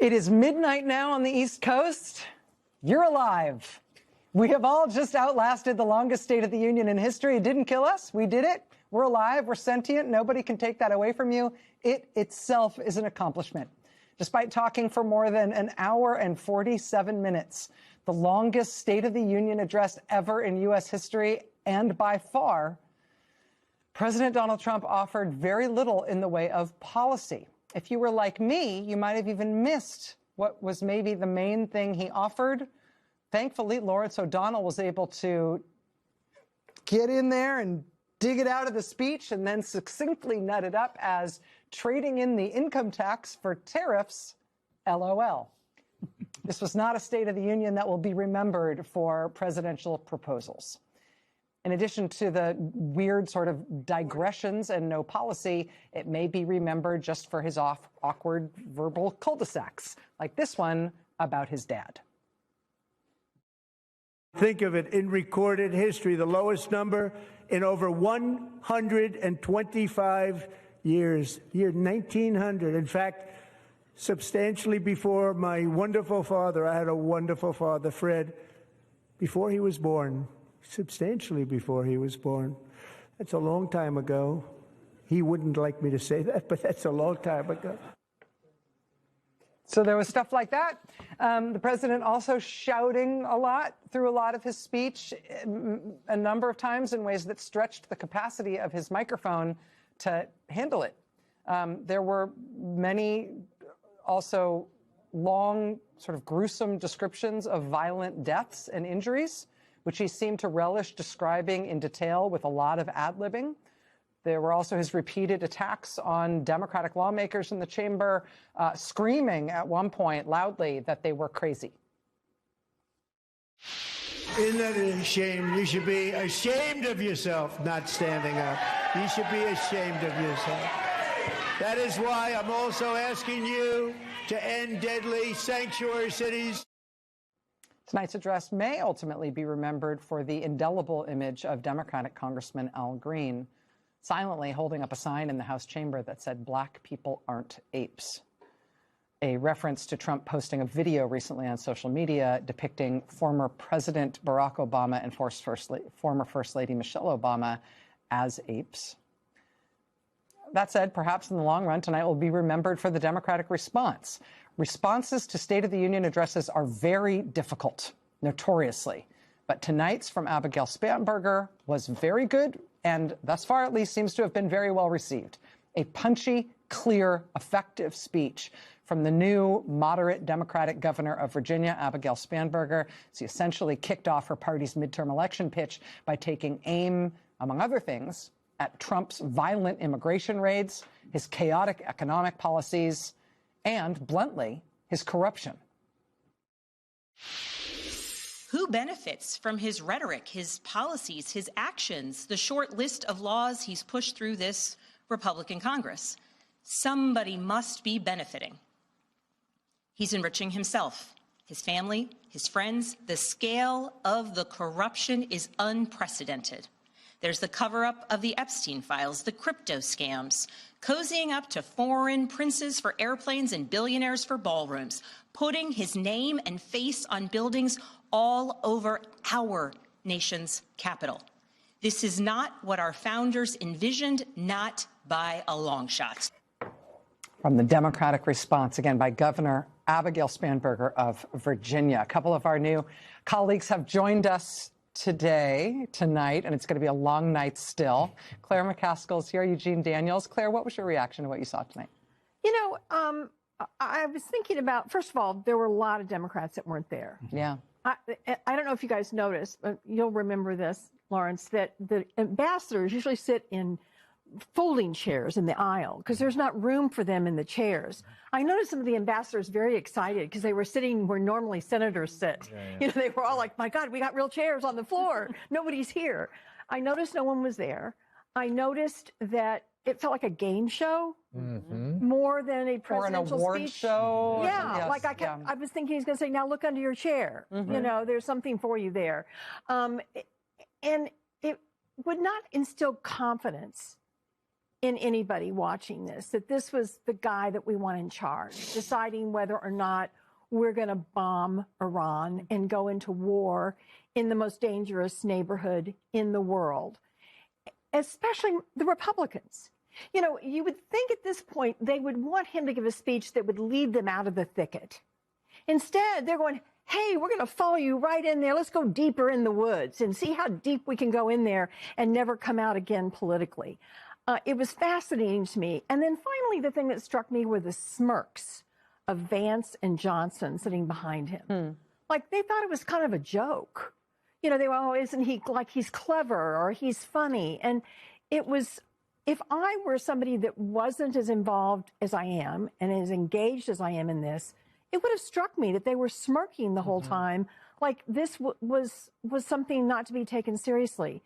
It is midnight now on the East Coast. You're alive. We have all just outlasted the longest State of the Union in history. It didn't kill us. We did it. We're alive. We're sentient. Nobody can take that away from you. It itself is an accomplishment. Despite talking for more than an hour and 47 minutes, the longest State of the Union address ever in U.S. history, and by far, President Donald Trump offered very little in the way of policy. If you were like me, you might have even missed what was maybe the main thing he offered. Thankfully, Lawrence O'Donnell was able to get in there and dig it out of the speech and then succinctly nut it up as trading in the income tax for tariffs, LOL. This was not a State of the Union that will be remembered for presidential proposals. In addition to the weird sort of digressions and no policy, it may be remembered just for his awkward verbal cul-de-sacs, like this one about his dad. Think of it, in recorded history, the lowest number in over 125 years, year 1900. In fact, substantially before my wonderful father, I had a wonderful father, Fred, before he was born. Substantially before he was born. That's a long time ago. He wouldn't like me to say that, but that's a long time ago. So there was stuff like that. The president also shouting a lot through a lot of his speech, a number of times in ways that stretched the capacity of his microphone to handle it. There were many also long, sort of gruesome descriptions of violent deaths and injuries, which he seemed to relish describing in detail with a lot of ad-libbing. There were also his repeated attacks on Democratic lawmakers in the chamber, screaming at one point loudly that they were crazy. Isn't that a shame? You should be ashamed of yourself not standing up. You should be ashamed of yourself. That is why I'm also asking you to end deadly sanctuary cities. Tonight's address may ultimately be remembered for the indelible image of Democratic Congressman Al Green silently holding up a sign in the House chamber that said, "Black people aren't apes," a reference to Trump posting a video recently on social media depicting former President Barack Obama and former First Lady Michelle Obama as apes. That said, perhaps in the long run, tonight will be remembered for the Democratic response. Responses to State of the Union addresses are very difficult, notoriously. But tonight's from Abigail Spanberger was very good, and thus far at least seems to have been very well received. A punchy, clear, effective speech from the new moderate Democratic governor of Virginia, Abigail Spanberger. She essentially kicked off her party's midterm election pitch by taking aim, among other things, at Trump's violent immigration raids, his chaotic economic policies, and, bluntly, his corruption. Who benefits from his rhetoric, his policies, his actions, the short list of laws he's pushed through this Republican Congress? Somebody must be benefiting. He's enriching himself, his family, his friends. The scale of the corruption is unprecedented. There's the cover-up of the Epstein files, the crypto scams, cozying up to foreign princes for airplanes and billionaires for ballrooms, putting his name and face on buildings all over our nation's capital. This is not what our founders envisioned, not by a long shot. From the Democratic response, again, by Governor Abigail Spanberger of Virginia. A couple of our new colleagues have joined us tonight, and it's going to be a long night still. Claire McCaskill's here, Eugene Daniels. Claire, what was your reaction to what you saw tonight? You know, I was thinking about, first of all, there were a lot of Democrats that weren't there. Yeah. I don't know if you guys noticed, but you'll remember this, Lawrence, that the ambassadors usually sit in folding chairs in the aisle because there's not room for them in the chairs. I noticed some of the ambassadors very excited because they were sitting where normally senators sit. Yeah. You know, they were all like, my God, we got real chairs on the floor. Nobody's here. I noticed no one was there. I noticed that it felt like a game show more than a presidential or an award speech. show. Yeah, Yes, like I was thinking he's going to say, now look under your chair. You know, there's something for you there. And it would not instill confidence in anybody watching this that this was the guy that we want in charge, deciding whether or not we're going to bomb Iran and go into war in the most dangerous neighborhood in the world, especially the Republicans. You know, you would think at this point they would want him to give a speech that would lead them out of the thicket. Instead, they're going, hey, we're going to follow you right in there. Let's go deeper in the woods and see how deep we can go in there and never come out again politically. It was fascinating to me. And then finally, the thing that struck me were the smirks of Vance and Johnson sitting behind him. Like they thought it was kind of a joke. You know, they were, oh, isn't he like he's clever or he's funny? And it was, if I were somebody that wasn't as involved as I am and as engaged as I am in this, it would have struck me that they were smirking the whole time, like this was something not to be taken seriously.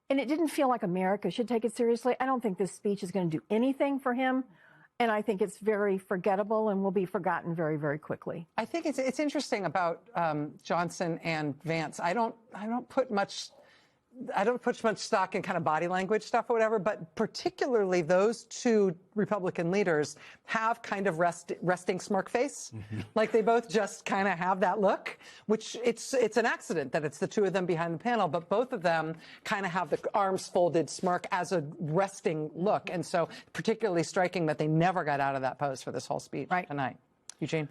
And it didn't feel like America should take it seriously. I don't think this speech is going to do anything for him. And I think it's very forgettable and will be forgotten very, very quickly. I think it's interesting about Johnson and Vance. I don't put much stock in kind of body language stuff or whatever, but particularly those two Republican leaders have kind of resting smirk face. Like they both just kind of have that look, which it's an accident that it's the two of them behind the panel, but both of them kind of have the arms folded smirk as a resting look. And so particularly striking that they never got out of that pose for this whole speech tonight. Eugene?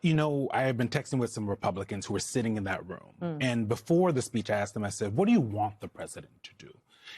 You know, I have been texting with some Republicans who were sitting in that room. And before the speech, I asked them, I said, what do you want the president to do?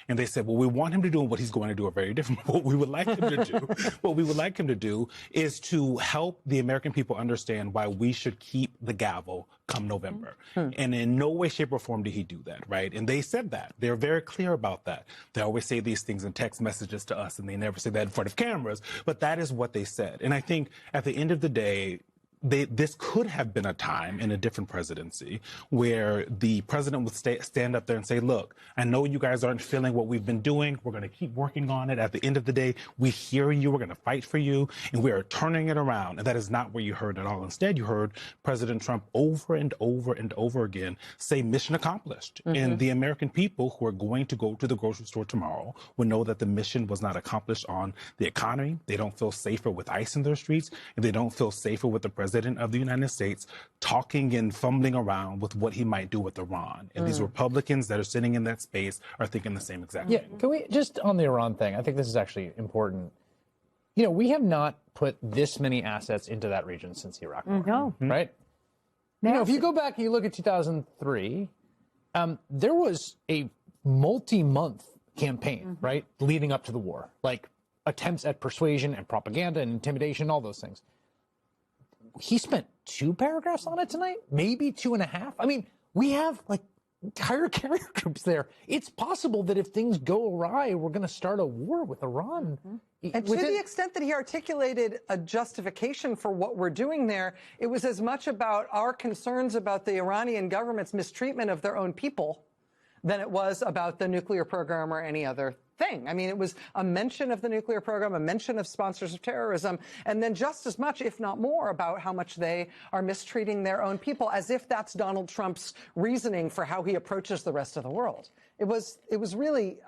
And they said, well, we want him to do what he's going to do are very different. What we would like him to do, is to help the American people understand why we should keep the gavel come November. And in no way, shape, or form did he do that, right? And they said that. They're very clear about that. They always say these things in text messages to us, and they never say that in front of cameras. But that is what they said. And I think at the end of the day, this could have been a time in a different presidency where the president would stand up there and say, look, I know you guys aren't feeling what we've been doing. We're going to keep working on it. At the end of the day, we hear you. We're going to fight for you. And we are turning it around. And that is not what you heard at all. Instead, you heard President Trump over and over and over again say mission accomplished. And the American people who are going to go to the grocery store tomorrow will know that the mission was not accomplished on the economy. They don't feel safer with ICE in their streets. And they don't feel safer with the president of the United States talking and fumbling around with what he might do with Iran. And these Republicans that are sitting in that space are thinking the same exact thing. Yeah, can we just on the Iran thing? I think this is actually important. You know, we have not put this many assets into that region since the Iraq War. No. Right? You know, if you go back and you look at 2003, there was a multi-month campaign, right, leading up to the war, like attempts at persuasion and propaganda and intimidation, all those things. He spent 2 paragraphs on it tonight, maybe 2.5. I mean, we have like entire carrier troops there. It's possible that if things go awry, we're going to start a war with Iran. And to the extent that he articulated a justification for what we're doing there, it was as much about our concerns about the Iranian government's mistreatment of their own people than it was about the nuclear program or any other thing. I mean, it was a mention of the nuclear program, a mention of sponsors of terrorism, and then just as much, if not more, about how much they are mistreating their own people, as if that's Donald Trump's reasoning for how he approaches the rest of the world. It was really,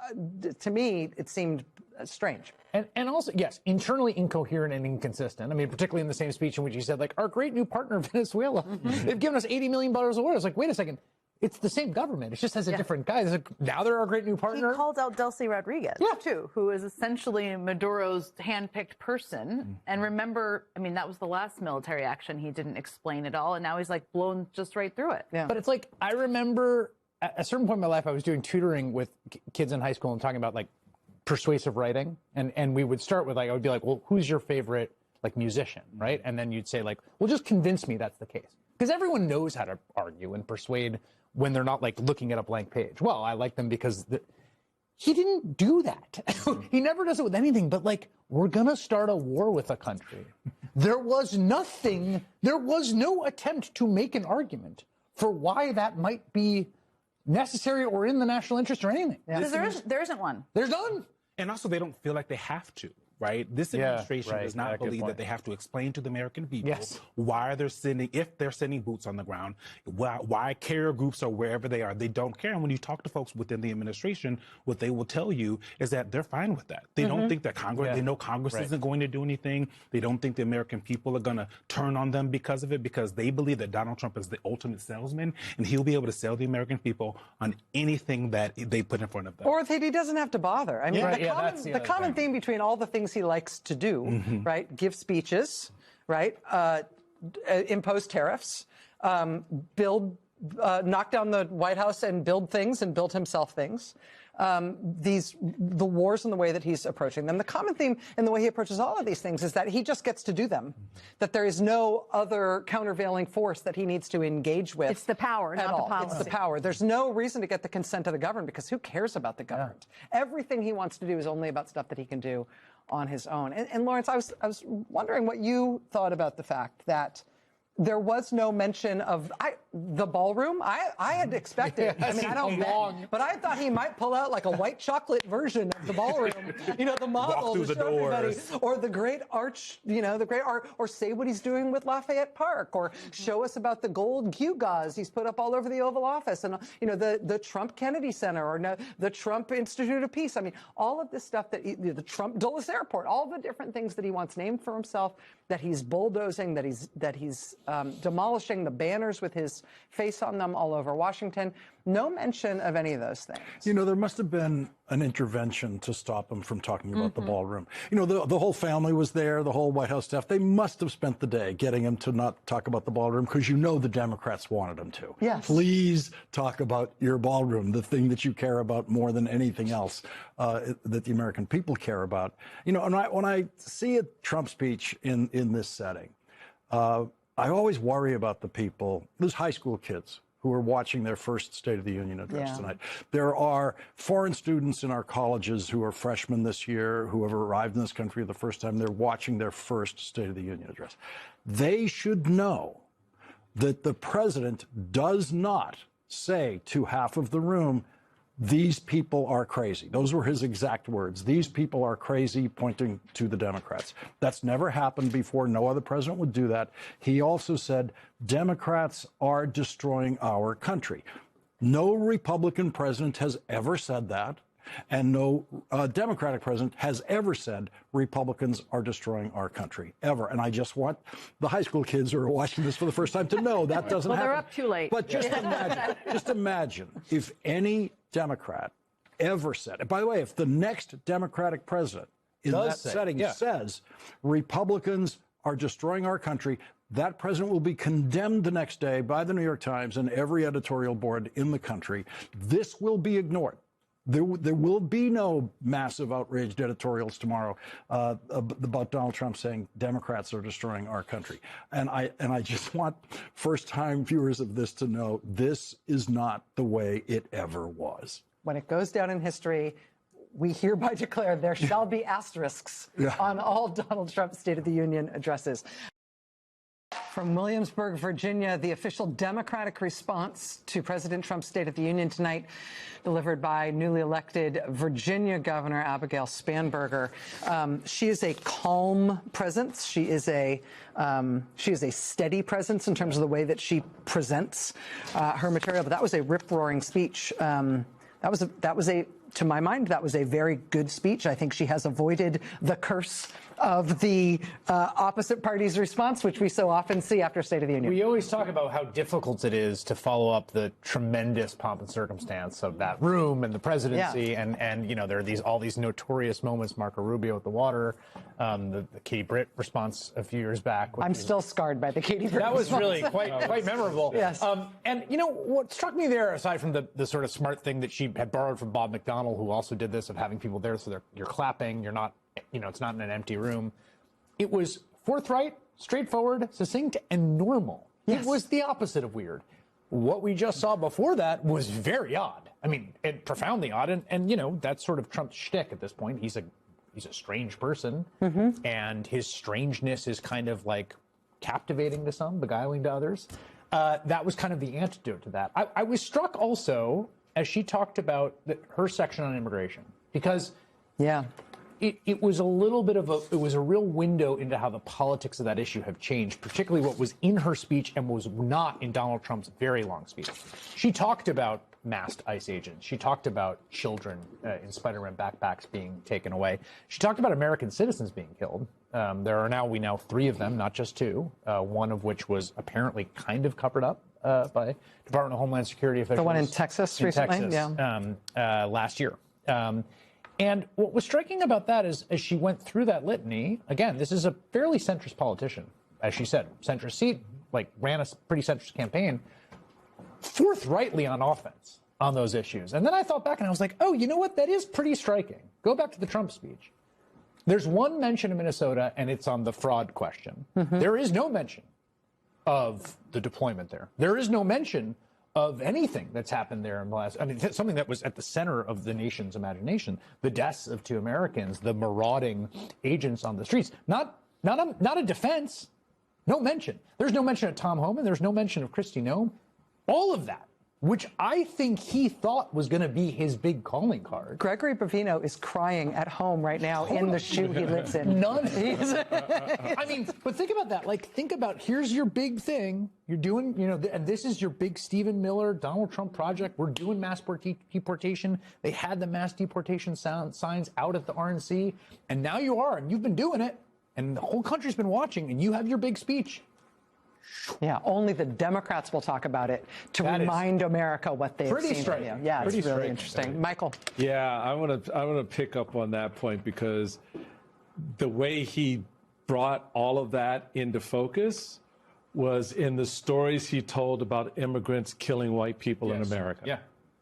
to me, it seemed strange. And also, yes, internally incoherent and inconsistent. I mean, particularly in the same speech in which he said, like, our great new partner, Venezuela, they've given us $80 million of oil. It's like, wait a second. It's the same government. It just has a different guy. Like, now they're our great new partner. He called out Delcy Rodriguez, too, who is essentially Maduro's handpicked person. And remember, I mean, that was the last military action. He didn't explain it all. And now he's like blown just right through it. But it's like, I remember at a certain point in my life, I was doing tutoring with kids in high school and talking about like persuasive writing. And we would start with like, I would be like, well, who's your favorite like musician, right? And then you'd say like, well, just convince me that's the case. Because everyone knows how to argue and persuade when they're not like looking at a blank page. Well, I like them because he didn't do that. He never does it with anything, but like, we're going to start a war with a country. There was no attempt to make an argument for why that might be necessary or in the national interest or anything. Because there isn't one. There's none. And also, they don't feel like they have to. right? This Yeah, administration right. does not Yeah, good believe point. that they have to explain to the American people Yes. why they're sending, if they're sending boots on the ground, why carrier groups are wherever they are. They don't care. And when you talk to folks within the administration, what they will tell you is that they're fine with that. They don't think that Congress, they know Congress isn't going to do anything. They don't think the American people are going to turn on them because of it, because they believe that Donald Trump is the ultimate salesman and he'll be able to sell the American people on anything that they put in front of them. Or that he doesn't have to bother. I mean, Right, yeah, that's the the other common thing. theme between all the things he likes to do, right? Give speeches, right? Impose tariffs, knock down the White House and build things and build himself things. The wars and the way that he's approaching them. The common theme in the way he approaches all of these things is that he just gets to do them. That there is no other countervailing force that he needs to engage with. It's the power, at not the all. policy. It's the power. There's no reason to get the consent of the governed, because who cares about the governed? Everything he wants to do is only about stuff that he can do on his own. And Lawrence, I was wondering what you thought about the fact that there was no mention of the ballroom. I had expected. I mean, I don't know, but I thought he might pull out like a white chocolate version of the ballroom. You know, the model through to the show everybody, doors. or the great arch. You know, the great art, or say what he's doing with Lafayette Park, or show us about the gold gewgaws he's put up all over the Oval Office, and you know, the Trump Kennedy Center, or the Trump Institute of Peace. I mean, all of this stuff that the Trump Dulles Airport, all the different things that he wants named for himself, that he's bulldozing, that he's demolishing, the banners with his face on them all over Washington. No mention of any of those things. You know, there must have been an intervention to stop him from talking about the ballroom. You know, the whole family was there, the whole White House staff. They must have spent the day getting him to not talk about the ballroom, because you know the Democrats wanted him to. Yes. Please talk about your ballroom, the thing that you care about more than anything else that the American people care about. You know, when I see a Trump speech in this setting, I always worry about the people, those high school kids who are watching their first State of the Union address tonight. There are foreign students in our colleges who are freshmen this year, who have arrived in this country for the first time. They're watching their first State of the Union address. They should know that the president does not say to half of the room, these people are crazy. Those were his exact words. These people are crazy, pointing to the Democrats. That's never happened before. No other president would do that. He also said, Democrats are destroying our country. No Republican president has ever said that. And no Democratic president has ever said Republicans are destroying our country, ever. And I just want the high school kids who are watching this for the first time to know that doesn't happen. Well, they're up too late. But just imagine if any Democrat ever said, and by the way, if the next Democratic president in that setting says Republicans are destroying our country, that president will be condemned the next day by the New York Times and every editorial board in the country. This will be ignored. There will be no massive outraged editorials tomorrow about Donald Trump saying Democrats are destroying our country. And I just want first-time viewers of this to know this is not the way it ever was. When it goes down in history, we hereby declare there shall be asterisks on all Donald Trump's State of the Union addresses. From Williamsburg, Virginia, the official Democratic response to President Trump's State of the Union tonight, delivered by newly elected Virginia Governor Abigail Spanberger. She is a calm presence. She is a steady presence in terms of the way that she presents her material. But that was a rip-roaring speech. To my mind, that was a very good speech. I think she has avoided the curse of the opposite party's response, which we so often see after State of the Union. We always talk about how difficult it is to follow up the tremendous pomp and circumstance of that room and the presidency, and you know, there are all these notorious moments. Marco Rubio at the water, the Katie Britt response a few years back. I'm still scarred by the Katie Britt That was response. really quite memorable. Yes. And you know what struck me there, aside from the sort of smart thing that she had borrowed from Bob McDonnell, who also did this, of having people there so you're clapping, you're not, you know, it's not in an empty room. It was forthright, straightforward, succinct, and normal. Yes. It was the opposite of weird. What we just saw before that was very odd. I mean, profoundly odd, and you know, that's sort of Trump's shtick at this point. He's a strange person, and his strangeness is kind of like captivating to some, beguiling to others. That was kind of the antidote to that. I was struck also as she talked about her section on immigration, because it was a little bit of it was a real window into how the politics of that issue have changed, particularly what was in her speech and was not in Donald Trump's very long speech. She talked about masked ICE agents. She talked about children in Spider-Man backpacks being taken away. She talked about American citizens being killed. There are now, we know, 3 of them, not just 2, one of which was apparently kind of covered up by Department of Homeland Security officials. The one in Texas recently? Texas, last year. And what was striking about that is, as she went through that litany, again, this is a fairly centrist politician, as she said, centrist seat, like ran a pretty centrist campaign, forthrightly on offense on those issues. And then I thought back and I was like, oh, you know what? That is pretty striking. Go back to the Trump speech. There's one mention of Minnesota, and it's on the fraud question. There is no mention of the deployment there. There is no mention of anything that's happened there in the last, I mean, something that was at the center of the nation's imagination, the deaths of 2 Americans, the marauding agents on the streets, not a defense, no mention. There's no mention of Tom Homan. There's no mention of Kristi Noem. All of that, which I think he thought was going to be his big calling card. Gregory Bavino is crying at home right now in the shoe he lives in. None. I mean, but think about that. Like, think about, here's your big thing. You're doing, you know, and this is your big Stephen Miller, Donald Trump project. We're doing mass deportation. They had the mass deportation signs out at the RNC. And now you are, and you've been doing it. And the whole country's been watching, and you have your big speech. Yeah, only the Democrats will talk about it to remind America what they've seen from you. Yeah, it's really interesting. Michael. Yeah, I want to pick up on that point because the way he brought all of that into focus was in the stories he told about immigrants killing white people in America. Yeah,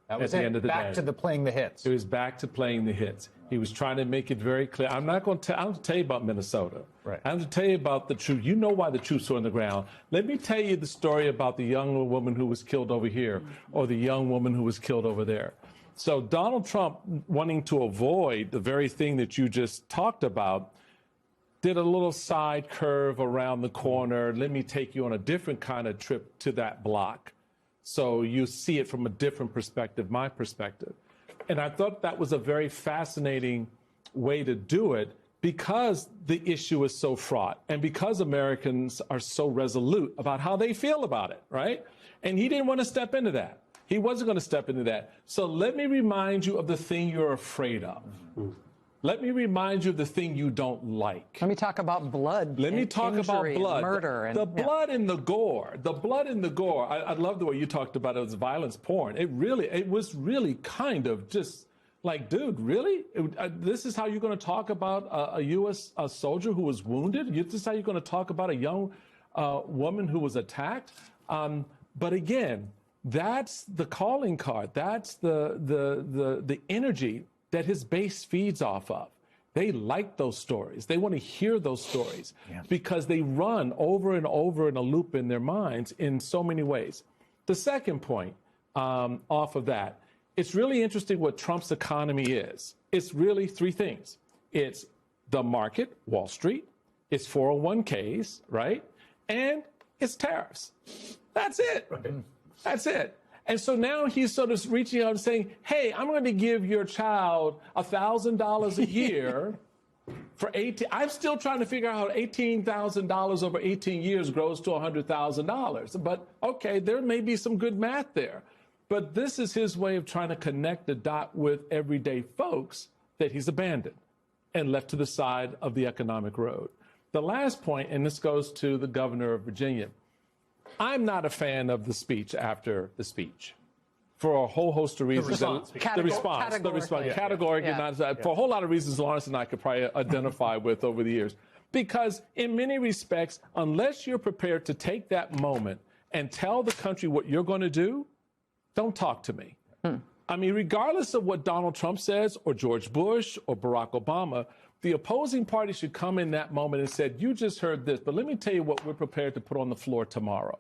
that was at the end of the day. Back to the playing the hits. It was back to playing the hits. He was trying to make it very clear. I'm not going to tell you about Minnesota. Right. I'm going to tell you about the truth. You know why the troops are on the ground. Let me tell you the story about the young woman who was killed over here or the young woman who was killed over there. So Donald Trump, wanting to avoid the very thing that you just talked about, did a little side curve around the corner. Let me take you on a different kind of trip to that block. So you see it from a different perspective, my perspective. And I thought that was a very fascinating way to do it because the issue is so fraught and because Americans are so resolute about how they feel about it, right? And he didn't want to step into that. He wasn't going to step into that. So let me remind you of the thing you're afraid of. Let me remind you of the thing you don't like. Let me talk about blood. Let me talk about blood. Murder. The blood and the gore. The blood and the gore. I love the way you talked about it as violence porn. It was really kind of just like, dude, really? This is how you're going to talk about a U.S. soldier who was wounded? This is how you're going to talk about a young woman who was attacked? But again, that's the calling card. That's the energy that his base feeds off of. They like those stories. They want to hear those stories because they run over and over in a loop in their minds in so many ways. The second point off of that, it's really interesting what Trump's economy is. It's really 3 things. It's the market, Wall Street, it's 401ks, right? And it's tariffs. That's it. Right. That's it. And so now he's sort of reaching out and saying, hey, I'm going to give your child $1,000 a year for 18. I'm still trying to figure out how $18,000 over 18 years grows to $100,000. But okay, there may be some good math there. But this is his way of trying to connect the dot with everyday folks that he's abandoned and left to the side of the economic road. The last point, and this goes to the governor of Virginia, I'm not a fan of the speech after the speech for a whole host of reasons. The response. Categorically, for a whole lot of reasons Lawrence and I could probably identify with over the years. Because in many respects, unless you're prepared to take that moment and tell the country what you're going to do, don't talk to me. I mean, regardless of what Donald Trump says or George Bush or Barack Obama, the opposing party should come in that moment and said, you just heard this, but let me tell you what we're prepared to put on the floor tomorrow.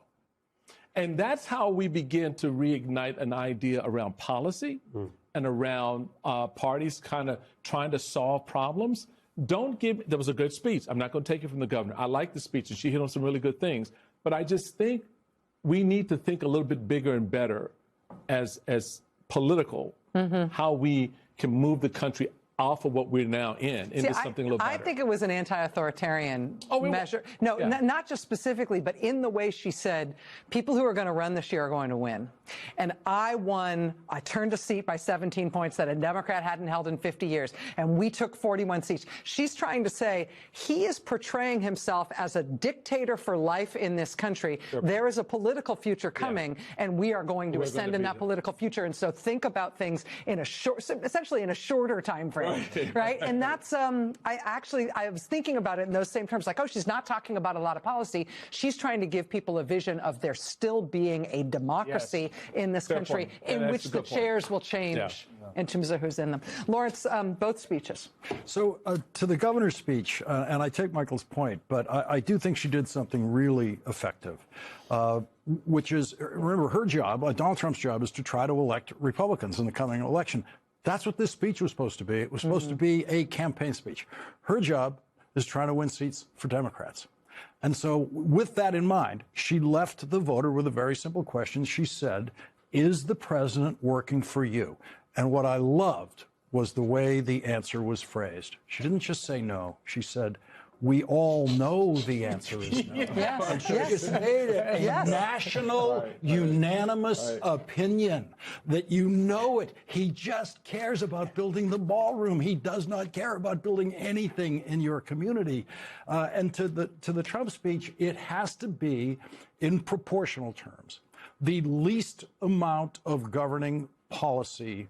And that's how we begin to reignite an idea around policy and around parties kind of trying to solve problems. There was a good speech. I'm not going to take it from the governor. I like the speech, and she hit on some really good things. But I just think we need to think a little bit bigger and better as political, how we can move the country off of what we're now into something a little better. I think it was an anti-authoritarian measure. No, not just specifically, but in the way she said, people who are going to run this year are going to win. And I turned a seat by 17 points that a Democrat hadn't held in 50 years. And we took 41 seats. She's trying to say he is portraying himself as a dictator for life in this country. There is a political future coming, and we are going to ascend in that political future. And so think about things in essentially in a shorter time frame. Right. And that's I was thinking about it in those same terms, like, oh, she's not talking about a lot of policy. She's trying to give people a vision of there still being a democracy in this country in which the chairs will change in terms of who's in them. Lawrence, both speeches. So to the governor's speech, and I take Michael's point, but I do think she did something really effective, which is, remember, her job, Donald Trump's job, is to try to elect Republicans in the coming election. That's what this speech was supposed to be. It was supposed to be a campaign speech. Her job is trying to win seats for Democrats. And so with that in mind, she left the voter with a very simple question. She said, is the president working for you? And what I loved was the way the answer was phrased. She didn't just say no. She said, we all know the answer is no. And she just made it a national, unanimous opinion that you know it. He just cares about building the ballroom. He does not care about building anything in your community. And to the Trump speech, it has to be, in proportional terms, the least amount of governing policy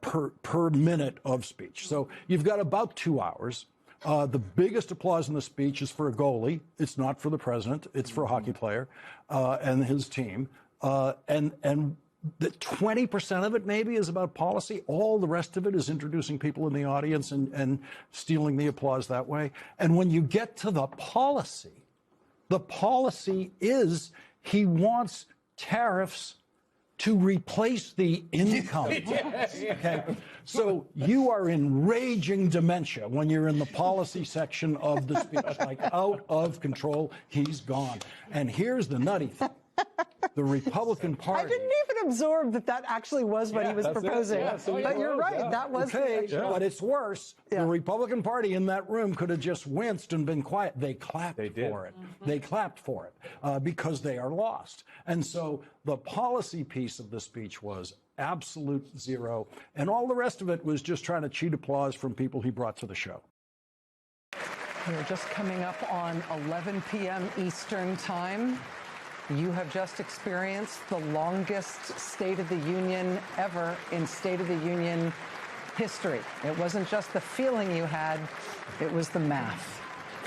per minute of speech. So you've got about 2 hours. The biggest applause in the speech is for a goalie. It's not for the president. It's for a hockey player and his team. And the 20% of it maybe is about policy. All the rest of it is introducing people in the audience and stealing the applause that way. And when you get to the policy is he wants tariffs to replace the income. Okay? So you are in raging dementia when you're in the policy section of the speech, like out of control. He's gone. And here's the nutty thing. The Republican Party. I didn't even absorb that actually was what he was proposing. But you're right. That was but it's worse. The Republican Party in that room could have just winced and been quiet. They clapped for it. They clapped for it because they are lost. And so the policy piece of the speech was absolute zero. And all the rest of it was just trying to cheat applause from people he brought to the show. We're just coming up on 11 p.m. Eastern Time. You have just experienced the longest State of the Union ever in State of the Union history. It wasn't just the feeling you had, it was the math.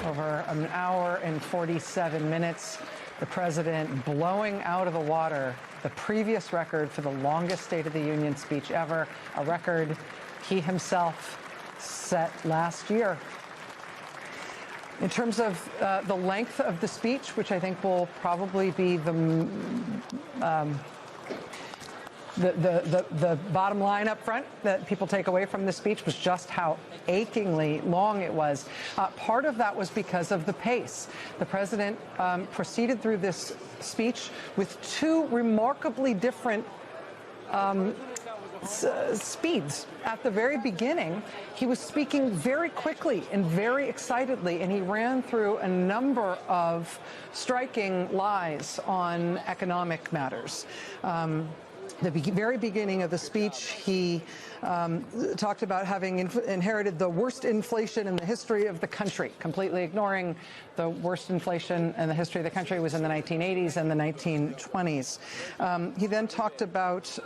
Over an hour and 47 minutes, the president blowing out of the water the previous record for the longest State of the Union speech ever, a record he himself set last year. In terms of the length of the speech, which I think will probably be the bottom line up front that people take away from this speech, was just how achingly long it was. Part of that was because of the pace. The president proceeded through this speech with two remarkably different speeds. At the very beginning, he was speaking very quickly and very excitedly, and he ran through a number of striking lies on economic matters. The very beginning of the speech, he talked about having inherited the worst inflation in the history of the country, completely ignoring the worst inflation in the history of the country was in the 1980s and the 1920s. He then talked about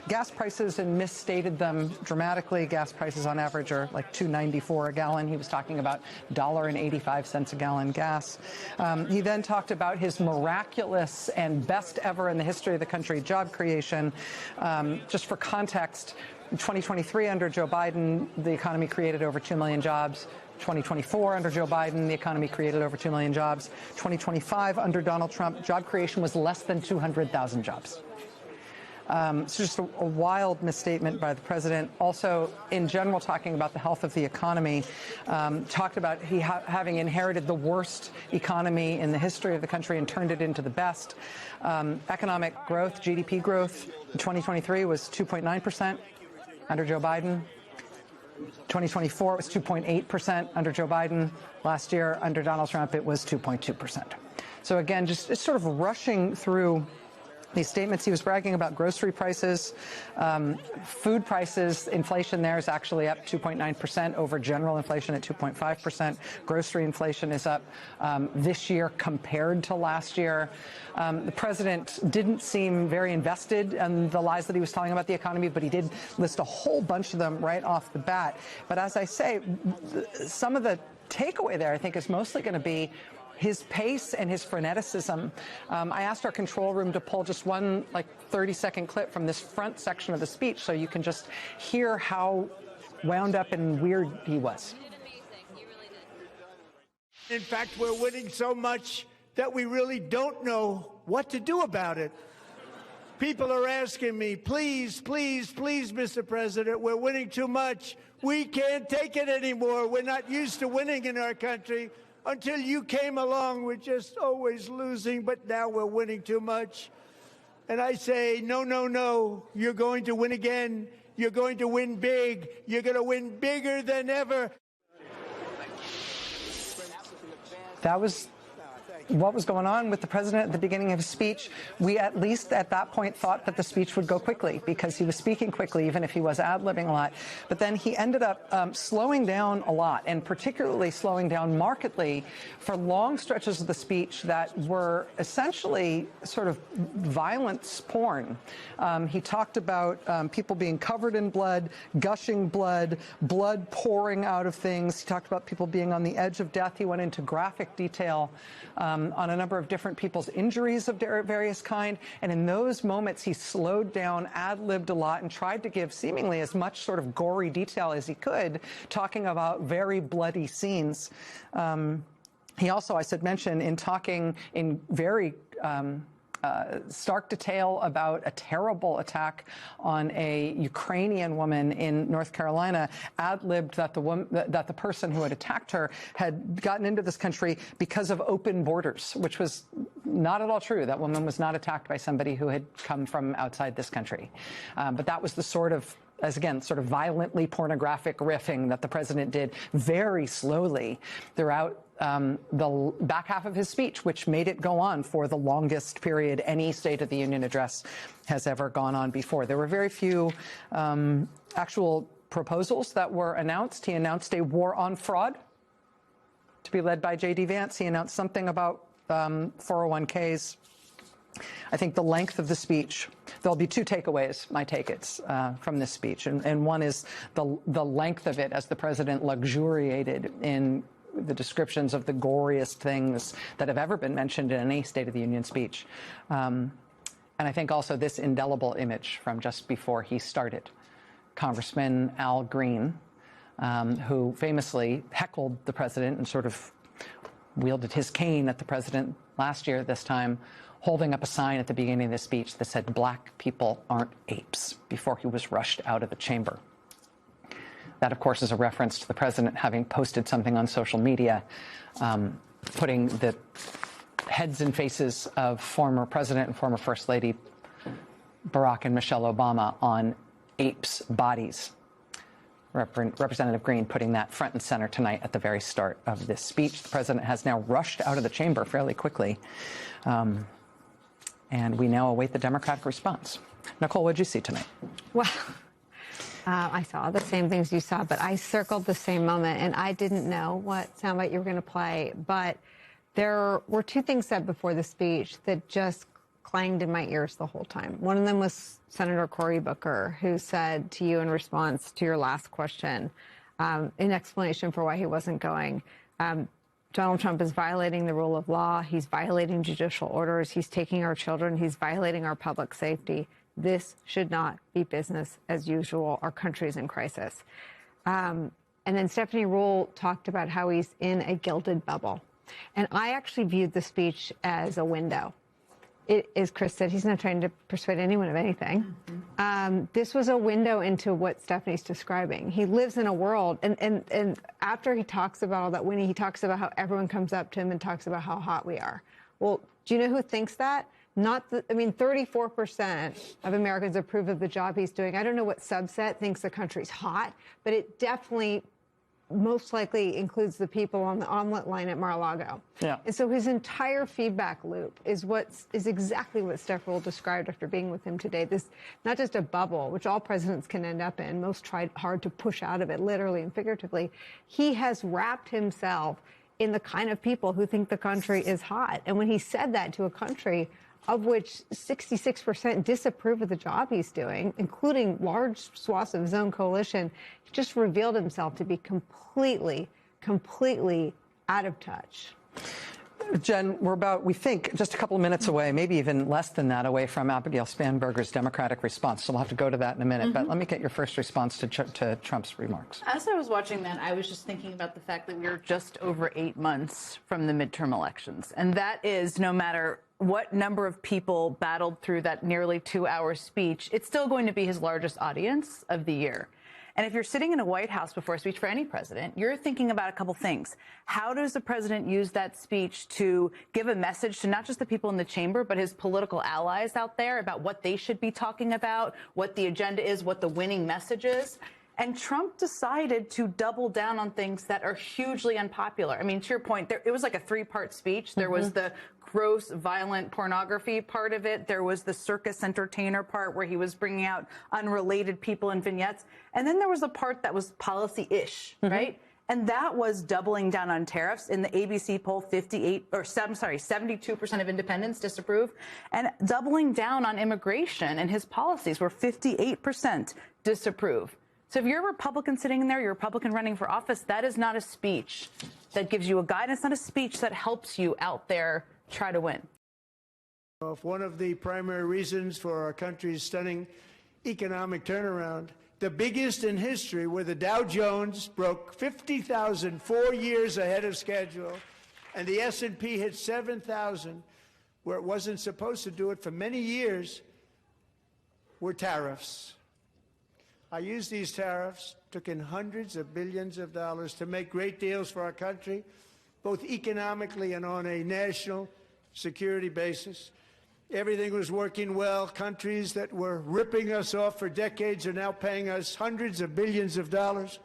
gas prices and misstated them dramatically. Gas prices on average are like $2.94 a gallon. He was talking about $1.85 a gallon gas. He then talked about his miraculous and best ever in the history of the country job creation. Just for context, in 2023, under Joe Biden, the economy created over 2 million jobs. 2024, under Joe Biden, the economy created over 2 million jobs. 2025, under Donald Trump, job creation was less than 200,000 jobs. It's just a wild misstatement by the president. Also, in general, talking about the health of the economy, talked about having inherited the worst economy in the history of the country and turned it into the best. Economic growth, GDP growth in 2023 was 2.9%. Under Joe Biden, 2024, it was 2.8% under Joe Biden. Last year, under Donald Trump, it was 2.2%. So again, just sort of rushing through these statements. He was bragging about grocery prices, food prices. Inflation there is actually up 2.9% over general inflation at 2.5%. Grocery inflation is up this year compared to last year. The president didn't seem very invested in the lies that he was telling about the economy, but he did list a whole bunch of them right off the bat. But as I say, some of the takeaway there, I think, is mostly going to be his pace and his freneticism. I asked our control room to pull just one 30-second clip from this front section of the speech so you can just hear how wound up and weird he was. In fact, we're winning so much that we really don't know what to do about it. People are asking me, please, please, please, Mr. President, we're winning too much. We can't take it anymore. We're not used to winning in our country. Until you came along, we're just always losing, but now we're winning too much. And I say, no, no, no, you're going to win again. You're going to win big. You're going to win bigger than ever. That was what was going on with the president at the beginning of his speech. We at least at that point thought that the speech would go quickly because he was speaking quickly, even if he was ad-libbing a lot. But then he ended up slowing down a lot, and particularly slowing down markedly for long stretches of the speech that were essentially sort of violence porn. He talked about people being covered in blood, gushing blood, blood pouring out of things. He talked about people being on the edge of death. He went into graphic detail on a number of different people's injuries of various kind. And in those moments, he slowed down, ad-libbed a lot, and tried to give seemingly as much sort of gory detail as he could, talking about very bloody scenes. He also, I should mention, in talking in very stark detail about a terrible attack on a Ukrainian woman in North Carolina, ad-libbed that the person who had attacked her had gotten into this country because of open borders, which was not at all true. That woman was not attacked by somebody who had come from outside this country. But that was the sort of, as again, sort of violently pornographic riffing that the president did very slowly throughout the back half of his speech, which made it go on for the longest period any State of the Union address has ever gone on before. There were very few actual proposals that were announced. He announced a war on fraud to be led by J.D. Vance. He announced something about 401ks. I think the length of the speech, there'll be two takeaways, my take-its, from this speech. And one is the length of it as the president luxuriated in the descriptions of the goriest things that have ever been mentioned in any State of the Union speech. And I think also this indelible image from just before he started. Congressman Al Green, who famously heckled the president and sort of wielded his cane at the president last year, this time, holding up a sign at the beginning of the speech that said, "Black people aren't apes," before he was rushed out of the chamber. That, of course, is a reference to the president having posted something on social media, putting the heads and faces of former President and former First Lady Barack and Michelle Obama on apes' bodies. Representative Green putting that front and center tonight at the very start of this speech. The president has now rushed out of the chamber fairly quickly, and we now await the Democratic response. Nicole, what did you see tonight? Well, I saw the same things you saw, but I circled the same moment, and I didn't know what soundbite you were going to play. But there were two things said before the speech that just clanged in my ears the whole time. One of them was Senator Cory Booker, who said to you in response to your last question, in explanation for why he wasn't going, Donald Trump is violating the rule of law. He's violating judicial orders. He's taking our children. He's violating our public safety. This should not be business as usual. Our country is in crisis. And then Stephanie Ruhle talked about how he's in a gilded bubble. And I actually viewed the speech as a window. It, as Chris said, he's not trying to persuade anyone of anything. This was a window into what Stephanie's describing. He lives in a world, and after he talks about all that winning, he talks about how everyone comes up to him and talks about how hot we are. Well, do you know who thinks that? I mean, 34% of Americans approve of the job he's doing. I don't know what subset thinks the country's hot, but it definitely most likely includes the people on the omelet line at Mar-a-Lago. Yeah. And so his entire feedback loop is exactly what Steph Roll described after being with him today. This, not just a bubble, which all presidents can end up in. Most tried hard to push out of it, literally and figuratively. He has wrapped himself in the kind of people who think the country is hot. And when he said that to a country of which 66% disapprove of the job he's doing, including large swaths of his own coalition, he just revealed himself to be completely out of touch. Jen, we're about, we think, just a couple of minutes away, maybe even less than that, away from Abigail Spanberger's Democratic response. So we'll have to go to that in a minute. But let me get your first response to Trump's remarks. As I was watching that, I was just thinking about the fact that we're just over 8 months from the midterm elections. And that is, no matter what number of people battled through that nearly 2-hour speech, it's still going to be his largest audience of the year. And if you're sitting in a White House before a speech for any president, you're thinking about a couple things. How does the president use that speech to give a message to not just the people in the chamber, but his political allies out there about what they should be talking about, what the agenda is, what the winning message is? And Trump decided to double down on things that are hugely unpopular. I mean, to your point, it was like a 3-part speech. There was the gross, violent pornography part of it. There was the circus entertainer part where he was bringing out unrelated people in vignettes. And then there was a part that was policy-ish, right? And that was doubling down on tariffs. In the ABC poll, 72% of independents disapprove. And doubling down on immigration and his policies, where 58% disapprove. So if you're a Republican sitting in there, you're a Republican running for office, that is not a speech that gives you a guide. It's not a speech that helps you out there try to win. If one of the primary reasons for our country's stunning economic turnaround, the biggest in history, where the Dow Jones broke 50,000 4 years ahead of schedule, and the S&P hit 7,000, where it wasn't supposed to do it for many years, were tariffs. I used these tariffs, took in hundreds of billions of dollars to make great deals for our country, both economically and on a national security basis. Everything was working well. Countries that were ripping us off for decades are now paying us hundreds of billions of dollars.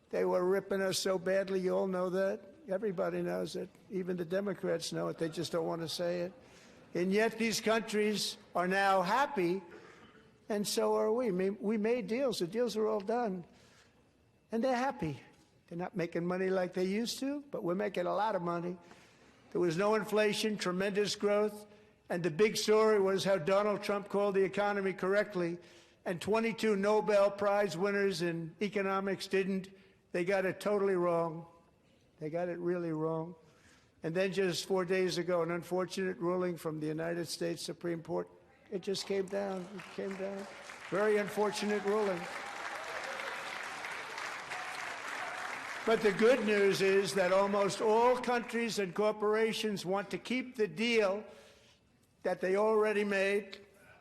They were ripping us so badly, you all know that. Everybody knows it. Even the Democrats know it. They just don't want to say it. And yet these countries are now happy, and so are we. We made deals. The deals are all done. And they're happy. They're not making money like they used to, but we're making a lot of money. There was no inflation, tremendous growth, and the big story was how Donald Trump called the economy correctly, and 22 Nobel Prize winners in economics didn't. They got it totally wrong. They got it really wrong. And then just 4 days ago, an unfortunate ruling from the United States Supreme Court. It just came down. It came down. Very unfortunate ruling. But the good news is that almost all countries and corporations want to keep the deal that they already made,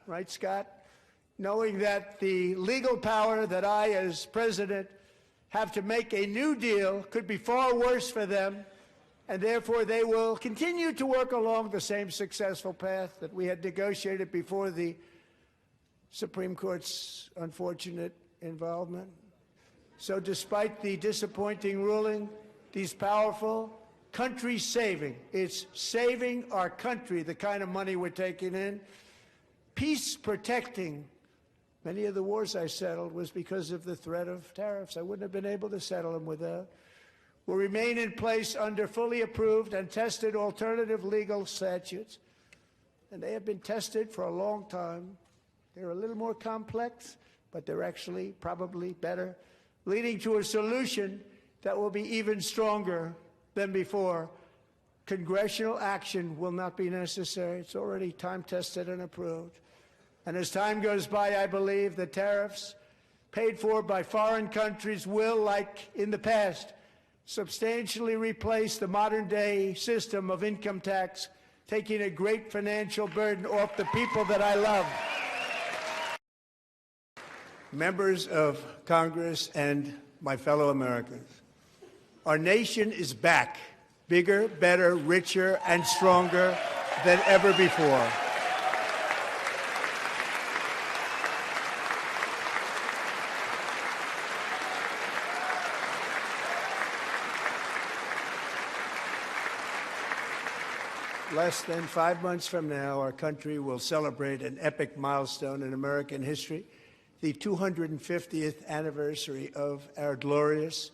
right, Scott? Knowing that the legal power that I, as president, have to make a new deal could be far worse for them, and therefore they will continue to work along the same successful path that we had negotiated before the Supreme Court's unfortunate involvement. So despite the disappointing ruling, these powerful, country-saving, it's saving our country, the kind of money we're taking in, peace-protecting. Many of the wars I settled was because of the threat of tariffs. I wouldn't have been able to settle them without. Will remain in place under fully approved and tested alternative legal statutes. And they have been tested for a long time. They're a little more complex, but they're actually probably better, leading to a solution that will be even stronger than before. Congressional action will not be necessary. It's already time-tested and approved. And as time goes by, I believe the tariffs paid for by foreign countries will, like in the past, substantially replace the modern-day system of income tax, taking a great financial burden off the people that I love. Members of Congress and my fellow Americans, our nation is back, bigger, better, richer, and stronger than ever before. Less than 5 months from now, our country will celebrate an epic milestone in American history, the 250th anniversary of our glorious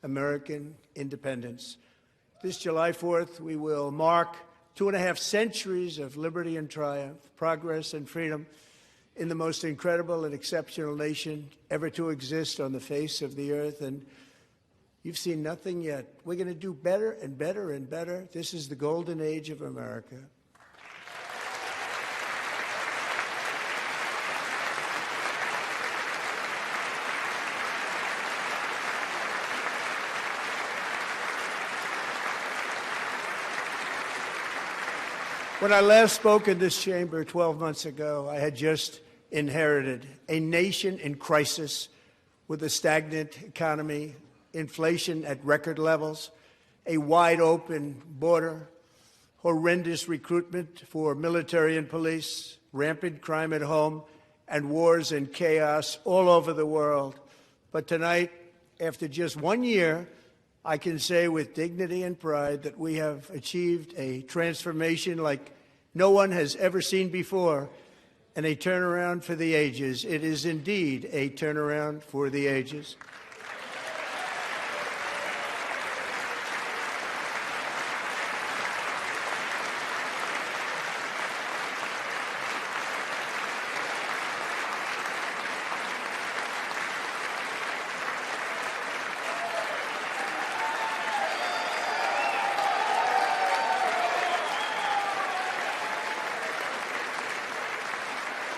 American independence. This July 4th, we will mark 2.5 centuries of liberty and triumph, progress and freedom in the most incredible and exceptional nation ever to exist on the face of the earth. And you've seen nothing yet. We're going to do better and better and better. This is the golden age of America. When I last spoke in this chamber 12 months ago, I had just inherited a nation in crisis with a stagnant economy, inflation at record levels, a wide open border, horrendous recruitment for military and police, rampant crime at home, and wars and chaos all over the world. But tonight, after just 1 year, I can say with dignity and pride that we have achieved a transformation like no one has ever seen before, and a turnaround for the ages. It is indeed a turnaround for the ages.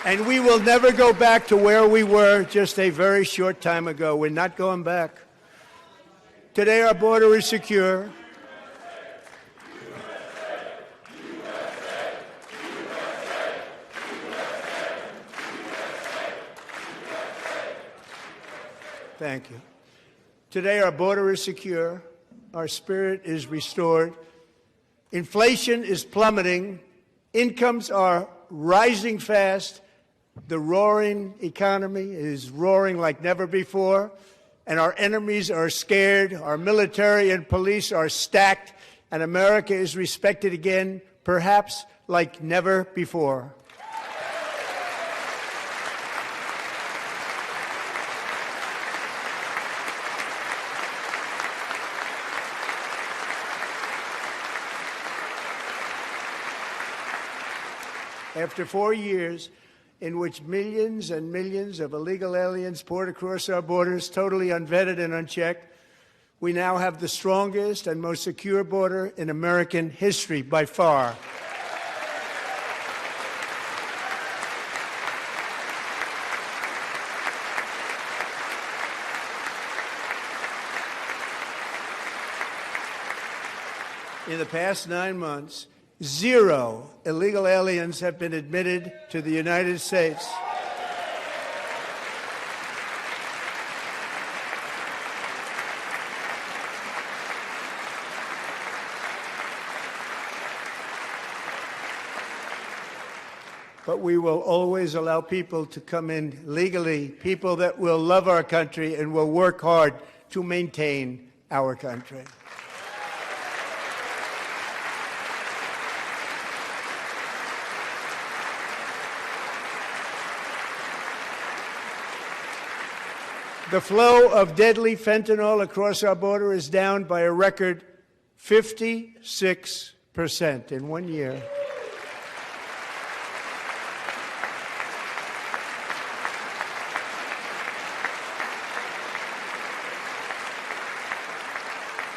And we will never go back to where we were just a very short time ago. We're not going back. Today, our border is secure. Thank you. Today, our border is secure. Our spirit is restored. Inflation is plummeting. Incomes are rising fast. The roaring economy is roaring like never before, and our enemies are scared. Our military and police are stacked, and America is respected again, perhaps like never before. After 4 years in which millions and millions of illegal aliens poured across our borders, totally unvetted and unchecked, we now have the strongest and most secure border in American history by far. In the past 9 months, 0 illegal aliens have been admitted to the United States. But we will always allow people to come in legally, people that will love our country and will work hard to maintain our country. The flow of deadly fentanyl across our border is down by a record 56% in 1 year.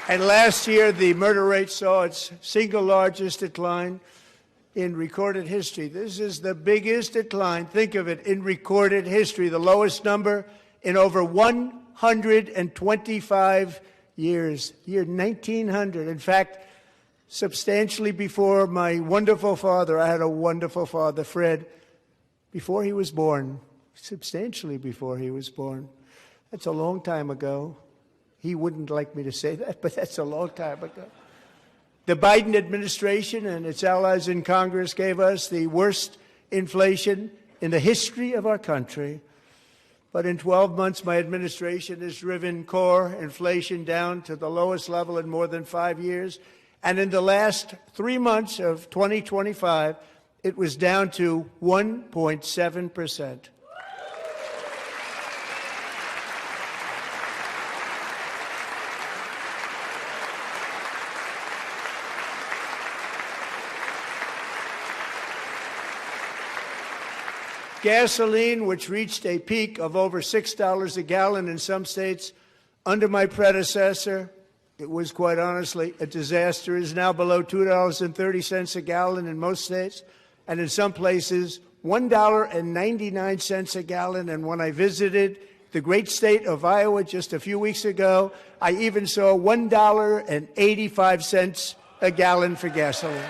And last year, the murder rate saw its single largest decline in recorded history. This is the biggest decline, think of it, in recorded history, the lowest number in over 125 years, year 1900. In fact, substantially before my wonderful father, I had a wonderful father, Fred, before he was born, substantially before he was born. That's a long time ago. He wouldn't like me to say that, but that's a long time ago. The Biden administration and its allies in Congress gave us the worst inflation in the history of our country. But in 12 months, my administration has driven core inflation down to the lowest level in more than 5 years. And in the last 3 months of 2025, it was down to 1.7%. Gasoline, which reached a peak of over $6 a gallon in some states under my predecessor, it was quite honestly a disaster, is now below $2.30 a gallon in most states, and in some places, $1.99 a gallon. And when I visited the great state of Iowa just a few weeks ago, I even saw $1.85 a gallon for gasoline.